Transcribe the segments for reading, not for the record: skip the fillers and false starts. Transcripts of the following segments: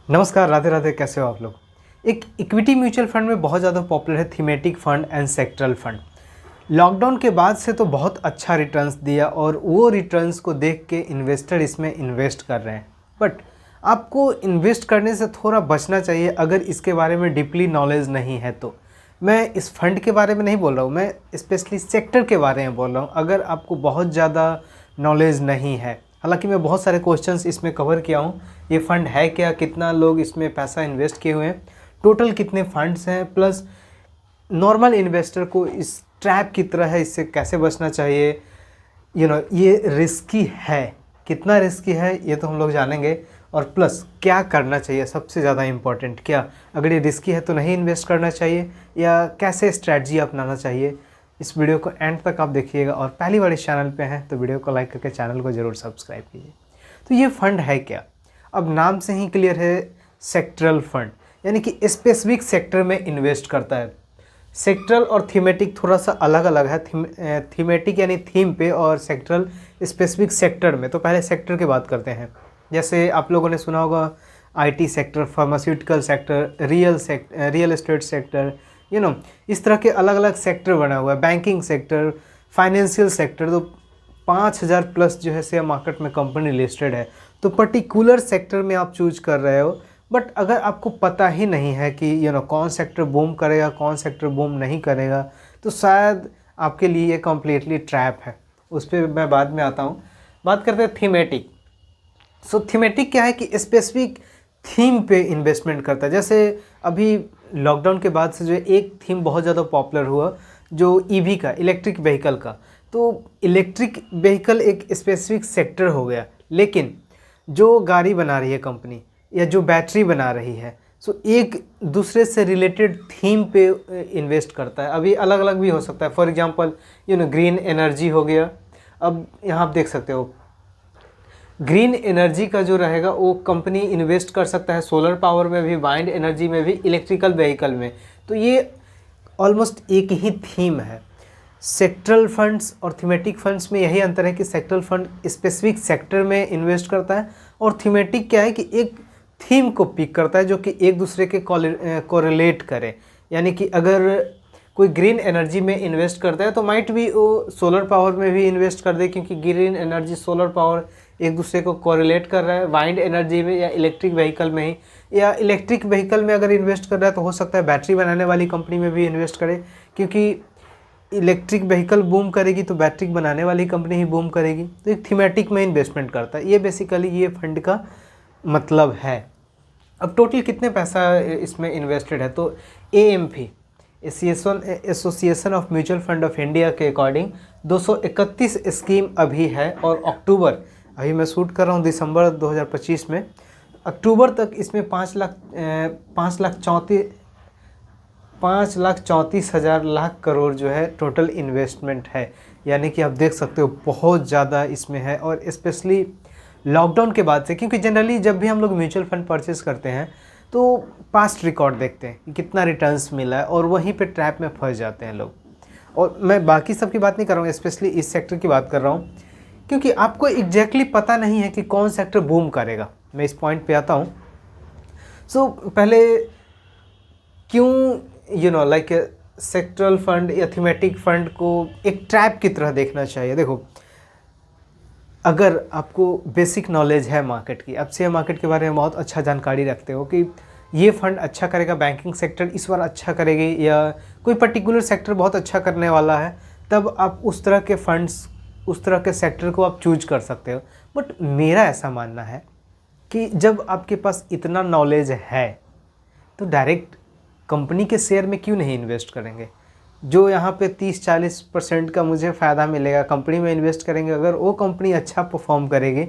नमस्कार, राधे राधे। कैसे हो आप लोग। एक इक्विटी म्यूचुअल फंड में बहुत ज़्यादा पॉपुलर है thematic fund and sectoral fund. Lockdown के बाद से तो बहुत अच्छा रिटर्न्स दिया और वो रिटर्न्स को देख के इन्वेस्टर इसमें इन्वेस्ट कर रहे हैं। बट आपको इन्वेस्ट करने से थोड़ा बचना चाहिए अगर इसके बारे में डीपली नॉलेज नहीं है तो। मैं इस फंड के बारे में नहीं बोल रहा हूँ, मैं स्पेशली सेक्टर के बारे में बोल रहा हूँ। अगर आपको बहुत ज़्यादा नॉलेज नहीं है, हालांकि मैं बहुत सारे क्वेश्चंस इसमें कवर किया हूँ। ये फ़ंड है क्या, कितना लोग इसमें पैसा इन्वेस्ट किए हुए हैं, टोटल कितने फंड्स हैं, प्लस नॉर्मल इन्वेस्टर को इस ट्रैप की तरह है, इससे कैसे बचना चाहिए। ये रिस्की है, कितना रिस्की है ये तो हम लोग जानेंगे। और प्लस क्या करना चाहिए, सबसे ज़्यादा इम्पोर्टेंट क्या, अगर ये रिस्की है तो नहीं इन्वेस्ट करना चाहिए या कैसे स्ट्रैटी अपनाना चाहिए। इस वीडियो को एंड तक आप देखिएगा और पहली बार इस चैनल पे हैं तो वीडियो को लाइक करके चैनल को ज़रूर सब्सक्राइब कीजिए। तो ये फ़ंड है क्या, अब नाम से ही क्लियर है, सेक्टरल फंड, यानी कि स्पेसिफिक सेक्टर में इन्वेस्ट करता है। सेक्टरल और थीमेटिक थोड़ा सा अलग अलग है। थीमेटिक यानी थीम पे और सेक्टरल स्पेसिफिक सेक्टर में। तो पहले सेक्टर की बात करते हैं। जैसे आप लोगों ने सुना होगा IT sector, pharmaceutical sector, real estate sector, इस तरह के अलग अलग सेक्टर बना हुआ है। बैंकिंग सेक्टर, फाइनेंशियल सेक्टर, तो 5000 प्लस जो है शेयर मार्केट में कंपनी लिस्टेड है। तो पर्टिकुलर सेक्टर में आप चूज कर रहे हो। बट अगर आपको पता ही नहीं है कि कौन सेक्टर बूम करेगा, कौन सेक्टर बूम नहीं करेगा, तो शायद आपके लिए ये कम्प्लीटली ट्रैप है। उस पर मैं बाद में आता हूँ। बात करते हैं थीमेटिक। थीमेटिक क्या है कि स्पेसिफिक थीम पे इन्वेस्टमेंट करता है। जैसे अभी लॉकडाउन के बाद से जो एक थीम बहुत ज़्यादा पॉपुलर हुआ, जो ईवी का, इलेक्ट्रिक व्हीकल का। तो इलेक्ट्रिक व्हीकल एक स्पेसिफिक सेक्टर हो गया, लेकिन जो गाड़ी बना रही है कंपनी या जो बैटरी बना रही है, एक दूसरे से रिलेटेड थीम पे इन्वेस्ट करता है। अभी अलग अलग भी हो सकता है। फॉर एग्जांपल ग्रीन एनर्जी हो गया। अब यहाँ आप देख सकते हो ग्रीन एनर्जी का जो रहेगा वो कंपनी इन्वेस्ट कर सकता है सोलर पावर में भी, वाइंड एनर्जी में भी, इलेक्ट्रिकल व्हीकल में। तो ये ऑलमोस्ट एक ही थीम है। सेक्टरल फंड्स और थीमेटिक फंड्स में यही अंतर है कि सेक्टरल फंड स्पेसिफिक सेक्टर में इन्वेस्ट करता है और थीमेटिक क्या है कि एक थीम को पिक करता है जो कि एक दूसरे के कोरिलेट करे। यानी कि अगर कोई ग्रीन एनर्जी में इन्वेस्ट करता है तो माइट भी वो सोलर पावर में भी इन्वेस्ट कर दे, क्योंकि ग्रीन एनर्जी, सोलर पावर एक दूसरे को कोरिलेट कर रहा है। वाइंड एनर्जी में या इलेक्ट्रिक व्हीकल में ही, या इलेक्ट्रिक व्हीकल में अगर इन्वेस्ट कर रहा है तो हो सकता है बैटरी बनाने वाली कंपनी में भी इन्वेस्ट करे, क्योंकि इलेक्ट्रिक व्हीकल बूम करेगी तो बैटरी बनाने वाली कंपनी ही बूम करेगी। तो एक थीमेटिक में इन्वेस्टमेंट करता है। ये बेसिकली ये फंड का मतलब है। अब टोटल कितने पैसा इसमें इन्वेस्टेड है, तो AMF, association of mutual fund of India के अकॉर्डिंग 231 स्कीम अभी है। और अक्टूबर, अभी मैं शूट कर रहा हूँ दिसंबर 2025 में, अक्टूबर तक इसमें 5,34,000 लाख करोड़ जो है टोटल इन्वेस्टमेंट है। यानी कि आप देख सकते हो बहुत ज़्यादा इसमें है। और स्पेशली लॉकडाउन के बाद से, क्योंकि जनरली जब भी हम लोग म्यूचुअल फंड परचेस करते हैं तो पास्ट रिकॉर्ड देखते हैं कि कितना रिटर्न्स मिला है और वहीं पे ट्रैप में फंस जाते हैं लोग। और मैं बाकी सब की बात नहीं कर रहा हूँ, स्पेशली इस सेक्टर की बात कर रहा हूँ, क्योंकि आपको एग्जैक्टली पता नहीं है कि कौन सेक्टर बूम करेगा। मैं इस पॉइंट पे आता हूँ। पहले क्यों लाइक सेक्टरल फंड या थीमेटिक फंड को एक ट्रैप की तरह देखना चाहिए। देखो, अगर आपको बेसिक नॉलेज है मार्केट की, आप शेयर मार्केट के बारे में बहुत अच्छा जानकारी रखते हो कि ये फंड अच्छा करेगा, बैंकिंग सेक्टर इस बार अच्छा करेगी, या कोई पर्टिकुलर सेक्टर बहुत अच्छा करने वाला है, तब आप उस तरह के फंड्स, उस तरह के सेक्टर को आप चूज कर सकते हो। बट मेरा ऐसा मानना है कि जब आपके पास इतना नॉलेज है तो डायरेक्ट कंपनी के शेयर में क्यों नहीं इन्वेस्ट करेंगे। जो यहाँ पे 30-40% का मुझे फ़ायदा मिलेगा, कंपनी में इन्वेस्ट करेंगे, अगर वो कंपनी अच्छा परफॉर्म करेगी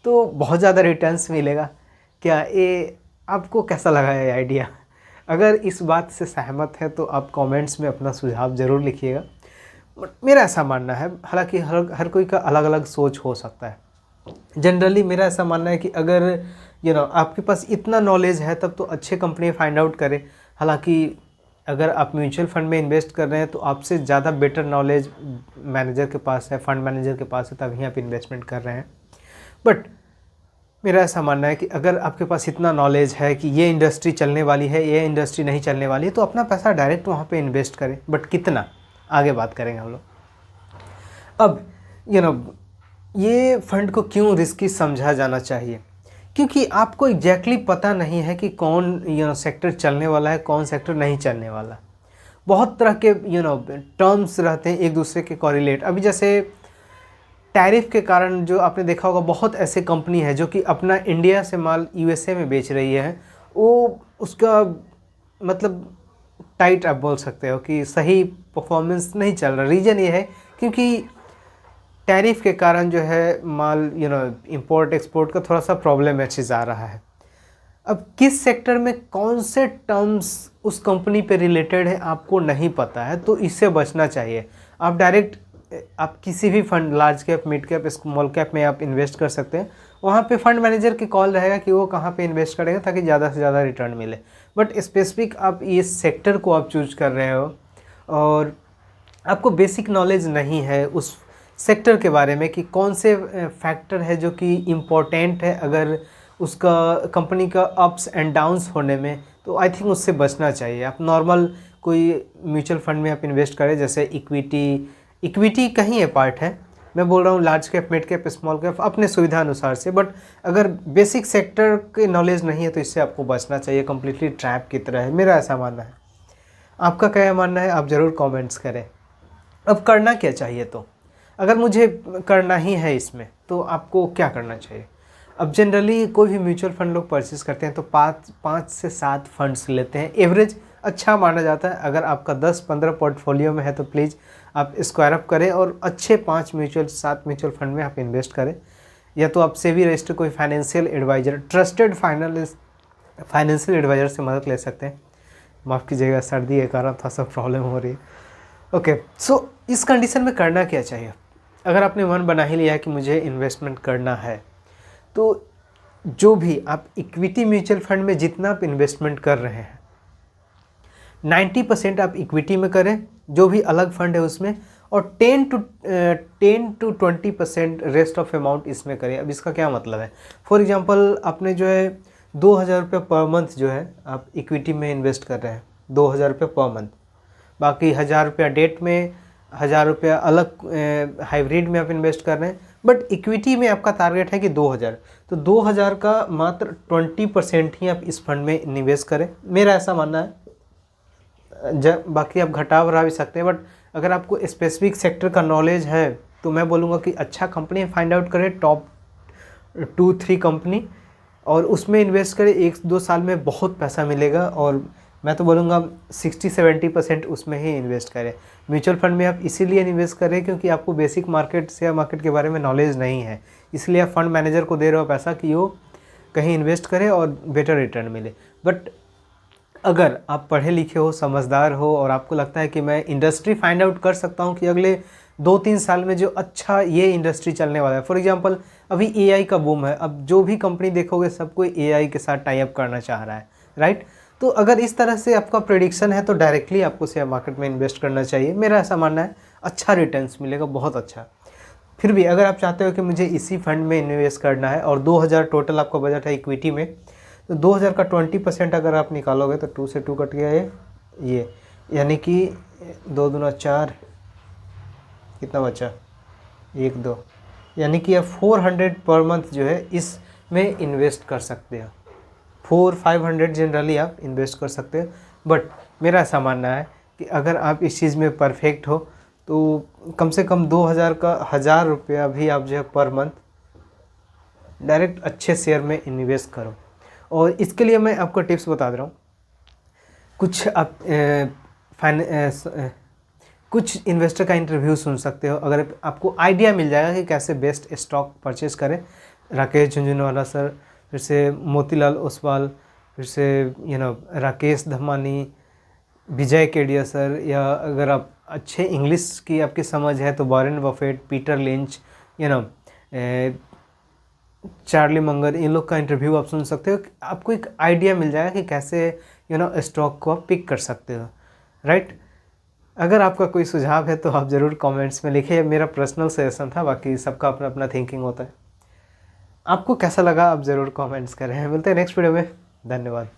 तो बहुत ज़्यादा रिटर्न्स मिलेगा। क्या ये आपको कैसा लगा ये आइडिया? अगर इस बात से सहमत है तो आप कमेंट्स में अपना सुझाव ज़रूर लिखिएगा। बट मेरा ऐसा मानना है, हालांकि हर कोई का अलग अलग सोच हो सकता है। जनरली मेरा ऐसा मानना है कि अगर आपके पास इतना नॉलेज है तब तो अच्छे कंपनी फाइंड आउट करें। हालांकि अगर आप म्यूचुअल फंड में इन्वेस्ट कर रहे हैं तो आपसे ज़्यादा बेटर नॉलेज मैनेजर के पास है, फंड मैनेजर के पास है, तभी आप इन्वेस्टमेंट कर रहे हैं। बट मेरा ऐसा मानना है कि अगर आपके पास इतना नॉलेज है कि ये इंडस्ट्री चलने वाली है, ये इंडस्ट्री नहीं चलने वाली है, तो अपना पैसा डायरेक्ट वहाँ पे इन्वेस्ट करें। बट कितना, आगे बात करेंगे हम लोग। अब ये फंड को क्यों रिस्की समझा जाना चाहिए, क्योंकि आपको एग्जैक्टली पता नहीं है कि कौन सेक्टर चलने वाला है, कौन सेक्टर नहीं चलने वाला। बहुत तरह के टर्म्स रहते हैं एक दूसरे के कॉरिलेट। अभी जैसे टैरिफ के कारण जो आपने देखा होगा, बहुत ऐसे कंपनी है जो कि अपना इंडिया से माल यूएसए में बेच रही है, वो उसका मतलब टाइट आप बोल सकते हो कि सही परफॉर्मेंस नहीं चल रहा। रीज़न ये है क्योंकि टैरिफ के कारण जो है माल इंपोर्ट एक्सपोर्ट का थोड़ा सा प्रॉब्लम मैसेज आ रहा है। अब किस सेक्टर में कौन से टर्म्स उस कंपनी पे रिलेटेड है आपको नहीं पता है, तो इससे बचना चाहिए। आप डायरेक्ट आप किसी भी fund, large cap, mid cap, small cap में आप इन्वेस्ट कर सकते हैं। वहाँ पे फंड मैनेजर की कॉल रहेगा कि वो कहाँ पे इन्वेस्ट करेगा ताकि ज़्यादा से ज़्यादा रिटर्न मिले। बट स्पेसिफिक आप ये सेक्टर को आप चूज कर रहे हो और आपको बेसिक नॉलेज नहीं है उस सेक्टर के बारे में कि कौन से फैक्टर है जो कि इम्पोर्टेंट है अगर उसका कंपनी का अप्स एंड डाउन्स होने में, तो आई थिंक उससे बचना चाहिए। आप नॉर्मल कोई म्यूचुअल फंड में आप इन्वेस्ट करें, जैसे इक्विटी कहीं है पार्ट है, मैं बोल रहा हूँ large cap, mid cap, small cap, अपने सुविधा अनुसार से। बट अगर बेसिक सेक्टर के नॉलेज नहीं है तो इससे आपको बचना चाहिए। कम्प्लीटली ट्रैप की तरह है, मेरा ऐसा मानना है। आपका क्या मानना है आप ज़रूर कमेंट्स करें। अब करना क्या चाहिए, तो अगर मुझे करना ही है इसमें तो आपको क्या करना चाहिए। अब जनरली कोई भी म्यूचुअल फंड लोग परचेस करते हैं तो 5 से 7 फंड्स लेते हैं, एवरेज अच्छा माना जाता है। अगर आपका 10-15 पोर्टफोलियो में है तो प्लीज़ आप स्क्वायर अप करें और अच्छे 7 म्यूचुअल फंड में आप इन्वेस्ट करें। या तो आप सेबी रजिस्टर कोई financial adviser, trusted financial adviser से मदद ले सकते हैं। माफ़ कीजिएगा, सर्दी के कारण थोड़ा सा प्रॉब्लम हो रही है। ओके, सो इस कंडीशन में करना क्या चाहिए। अगर आपने मन बना ही लिया कि मुझे इन्वेस्टमेंट करना है, तो जो भी आप इक्विटी म्यूचुअल फंड में जितना आप इन्वेस्टमेंट कर रहे हैं 90% आप इक्विटी में करें, जो भी अलग फंड है उसमें, और 10 to 20% रेस्ट ऑफ अमाउंट इसमें करें। अब इसका क्या मतलब है, फॉर एग्जांपल आपने जो है 2000 रुपये पर मंथ जो है आप इक्विटी में इन्वेस्ट कर रहे हैं, 2000 रुपये पर मंथ, बाकी 1000 रुपया डेट में, 1000 रुपया अलग हाइब्रिड में आप इन्वेस्ट कर रहे हैं। बट इक्विटी में आपका टारगेट है कि 2000, तो 2000 का मात्र 20% ही आप इस फंड में निवेश करें, मेरा ऐसा मानना है। बाकी आप घटा बढ़ा भी सकते हैं, बट अगर आपको स्पेसिफिक सेक्टर का नॉलेज है तो मैं बोलूँगा कि अच्छा कंपनी फाइंड आउट करें, टॉप 2-3 कंपनी, और उसमें इन्वेस्ट करें। 1-2 साल में बहुत पैसा मिलेगा, और मैं तो बोलूँगा 60-70% उसमें ही इन्वेस्ट करें। म्यूचुअल फंड में आप इसीलिए इन्वेस्ट करें क्योंकि आपको बेसिक मार्केट, शेयर मार्केट के बारे में नॉलेज नहीं है, इसलिए आप फंड मैनेजर को दे रहे हो पैसा कि वो कहीं इन्वेस्ट करे और बेटर रिटर्न मिले। बट अगर आप पढ़े लिखे हो, समझदार हो, और आपको लगता है कि मैं इंडस्ट्री फाइंड आउट कर सकता हूँ कि अगले 2-3 साल में जो अच्छा ये इंडस्ट्री चलने वाला है, फॉर एग्जांपल अभी एआई का बूम है, अब जो भी कंपनी देखोगे सब कोई एआई के साथ टाई अप करना चाह रहा है, राइट। तो अगर इस तरह से आपका प्रेडिक्शन है तो डायरेक्टली आपको शेयर मार्केट में इन्वेस्ट करना चाहिए, मेरा ऐसा मानना है। अच्छा रिटर्न्स मिलेगा, बहुत अच्छा। फिर भी अगर आप चाहते हो कि मुझे इसी फंड में इन्वेस्ट करना है और 2000 टोटल आपका बजट है इक्विटी में, तो 2000 का 20% अगर आप निकालोगे तो 2 से 2 कट गया ये, यानी कि 2 दूना 4, कितना बचा, 1-2, यानी कि आप 400 पर मंथ जो है इसमें इन्वेस्ट कर सकते हो। 400-500 जनरली आप इन्वेस्ट कर सकते हो। बट मेरा ऐसा मानना है कि अगर आप इस चीज़ में परफेक्ट हो तो कम से कम 2000 का 1000 रुपया भी आप जो है पर मंथ डायरेक्ट अच्छे शेयर में इन्वेस्ट करो। और इसके लिए मैं आपको टिप्स बता दे रहा हूँ। कुछ आप कुछ इन्वेस्टर का इंटरव्यू सुन सकते हो, अगर आपको आइडिया मिल जाएगा कि कैसे बेस्ट स्टॉक परचेज करें। राकेश झुंझुनवाला सर, फिर से मोतीलाल ओसवाल, फिर से राकेश धमानी, विजय केडिया सर, या अगर आप अच्छे इंग्लिश की आपकी समझ है तो Warren Buffett, Peter Lynch, Charlie Munger, इन लोग का इंटरव्यू आप सुन सकते हो। आपको एक आइडिया मिल जाएगा कि कैसे स्टॉक को आप पिक कर सकते हो, राइट। अगर आपका कोई सुझाव है तो आप ज़रूर कमेंट्स में लिखिए। मेरा पर्सनल सजेशन था, बाकी सबका अपना अपना थिंकिंग होता है। आपको कैसा लगा आप ज़रूर कमेंट्स करें। मिलते हैं नेक्स्ट वीडियो में, धन्यवाद।